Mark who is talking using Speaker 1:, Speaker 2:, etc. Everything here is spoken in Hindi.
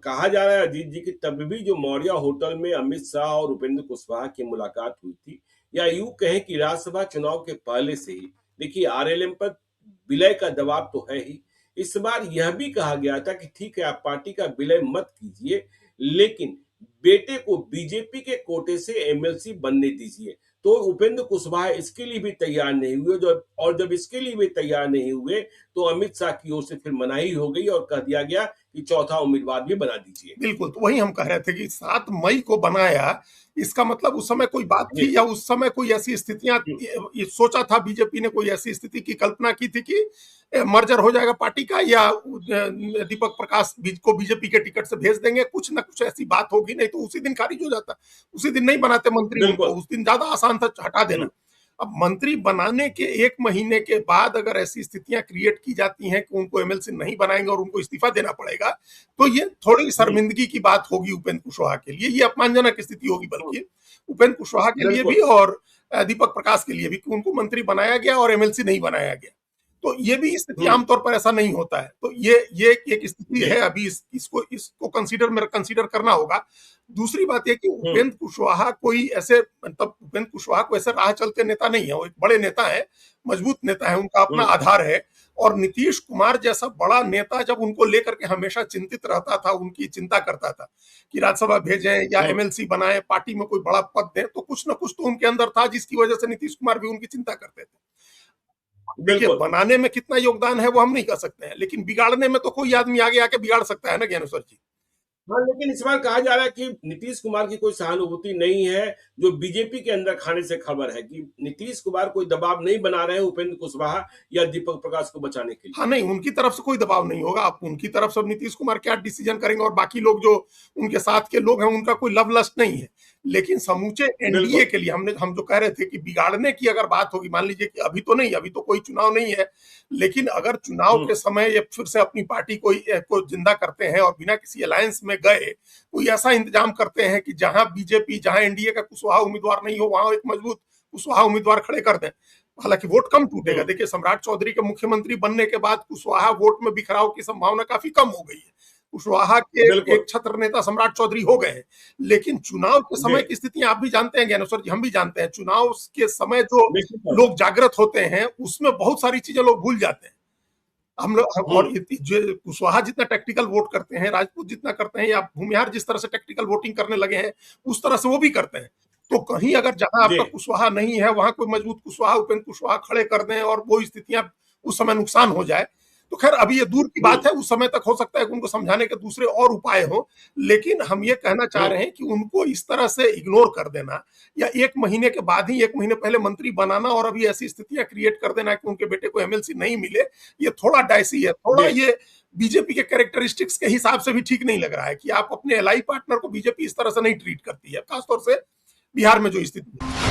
Speaker 1: कहा जा रहा है अजीत जी कि तब भी जो मौर्य होटल में अमित शाह और उपेंद्र कुशवाहा की मुलाकात हुई थी, या यूं कहें कि राज्यसभा चुनाव के पहले से ही देखिए आरएलएम पर विलय का दबाव तो है ही। इस बार यह भी कहा गया था कि ठीक है आप पार्टी का विलय मत कीजिए, लेकिन बेटे को बीजेपी के कोटे से एमएलसी बनने दीजिए। तो उपेंद्र कुशवाहा इसके लिए भी तैयार नहीं हुए, जब इसके लिए भी तैयार नहीं हुए तो अमित शाह की ओर से फिर मनाही हो गई और कह दिया गया कि चौथा उम्मीदवार भी बना दीजिए।
Speaker 2: बिल्कुल, तो वही हम कह रहे थे कि 7 मई को बनाया, इसका मतलब उस समय कोई बात थी
Speaker 1: जी।
Speaker 2: या उस समय कोई ऐसी स्थितियां ये सोचा था, बीजेपी ने कोई ऐसी स्थिति की कल्पना की थी कि मर्जर हो जाएगा पार्टी का, या दीपक प्रकाश को बीजेपी के टिकट से भेज देंगे, कुछ ना कुछ ऐसी बात होगी, नहीं तो उसी दिन खारिज हो जाता, उसी दिन नहीं बनाते मंत्री उनको,
Speaker 1: बिल्कुल।
Speaker 2: उस दिन ज्यादा आसान था हटा देना। अब मंत्री बनाने के 1 महीने के बाद अगर ऐसी स्थितियां क्रिएट की जाती हैं कि उनको एमएलसी नहीं बनाएंगे और उनको इस्तीफा देना पड़ेगा, तो ये थोड़ी शर्मिंदगी की बात होगी उपेंद्र कुशवाहा के लिए, ये अपमानजनक स्थिति होगी बल्कि उपेंद्र कुशवाहा के लिए भी
Speaker 1: बिल्कुल।
Speaker 2: और दीपक प्रकाश के लिए भी, कि उनको मंत्री बनाया गया और एमएलसी नहीं बनाया गया। तो ये भी स्थिति आमतौर पर ऐसा नहीं होता है, तो ये एक स्थिति
Speaker 1: जी।
Speaker 2: है, अभी इसको कंसीडर करना होगा। दूसरी बात यह कि उपेंद्र कुशवाहा कोई ऐसे, मतलब उपेंद्र कुशवाहा को ऐसे राह चलते नेता नहीं है, वो एक बड़े नेता है, मजबूत नेता है, उनका अपना आधार है। और नीतीश कुमार जैसा बड़ा नेता जब उनको लेकर के हमेशा चिंतित रहता था, उनकी चिंता करता था कि राज्यसभा भेजें या एमएलसी बनाएं, पार्टी में कोई बड़ा पद दें, तो कुछ ना कुछ तो उनके अंदर था जिसकी वजह से नीतीश कुमार भी उनकी चिंता करते थे। देखिए,
Speaker 1: बिल्कुल।
Speaker 2: बनाने में कितना योगदान है वो हम नहीं कह सकते हैं, लेकिन बिगाड़ने में तो कोई आदमी आगे आके बिगाड़ सकता है ना ज्ञानेश्वर जी।
Speaker 1: हाँ, लेकिन इस बार कहा जा रहा है कि नीतीश कुमार की कोई सहानुभूति नहीं है, जो बीजेपी के अंदर खाने से खबर है कि नीतीश कुमार कोई दबाव नहीं बना रहे हैं उपेंद्र कुशवाहा या दीपक प्रकाश को बचाने के लिए।
Speaker 2: हाँ, नहीं, उनकी तरफ से कोई दबाव नहीं होगा, आप उनकी तरफ से नीतीश कुमार क्या डिसीजन करेंगे, और बाकी लोग जो उनके साथ के लोग हैं उनका कोई लव लस्ट नहीं है। लेकिन समूचे एनडीए
Speaker 1: बिल्कुल।
Speaker 2: के लिए हम जो कह रहे थे कि बिगाड़ने की अगर बात होगी, मान लीजिए कि अभी तो नहीं, अभी तो कोई चुनाव नहीं है, लेकिन अगर चुनाव के समय ये फिर से अपनी पार्टी को जिंदा करते हैं और बिना किसी अलायंस में गए कोई ऐसा इंतजाम करते हैं कि जहां बीजेपी, जहां एनडीए का कुशवाहा उम्मीदवार नहीं हो, वहां एक मजबूत कुशवाहा उम्मीदवार खड़े कर दें, हालांकि वोट कम टूटेगा। देखिए, सम्राट चौधरी के मुख्यमंत्री बनने के बाद कुशवाहा वोट में बिखराव की संभावना काफी कम हो गई है, कुशवाहा के एक छत्र नेता सम्राट चौधरी हो गए हैं। लेकिन चुनाव के समय की स्थितियां आप भी जानते हैं ज्ञानेश्वर जी, हम भी जानते हैं, चुनाव के समय जो लोग जागृत होते हैं उसमें बहुत सारी चीजें लोग भूल जाते हैं। हम लोग, और जो कुशवाहा जितना टेक्टिकल वोट करते हैं, राजपूत जितना करते हैं, या भूमिहार जिस तरह से टेक्टिकल वोटिंग करने लगे हैं, उस तरह से वो भी करते हैं। तो कहीं अगर जहां आपका कुशवाहा नहीं है वहां कोई मजबूत कुशवाहा, उपेंद्र कुशवाहा खड़े कर दें और वो स्थितियां उस समय नुकसान हो जाए, तो खैर अभी ये दूर की बात है, उस समय तक हो सकता है कि उनको समझाने के दूसरे और उपाय हो। लेकिन हम ये कहना चाह रहे हैं कि उनको इस तरह से इग्नोर कर देना, या 1 महीने के बाद ही 1 महीने पहले मंत्री बनाना और अभी ऐसी स्थितियां क्रिएट कर देना कि उनके बेटे को एमएलसी नहीं मिले, ये थोड़ा डाइसी है, थोड़ा ये बीजेपी के कैरेक्टरिस्टिक्स के हिसाब से भी ठीक नहीं लग रहा है कि आप अपने एलआई पार्टनर को, बीजेपी इस तरह से नहीं ट्रीट करती है, खासतौर से बिहार में जो स्थिति है।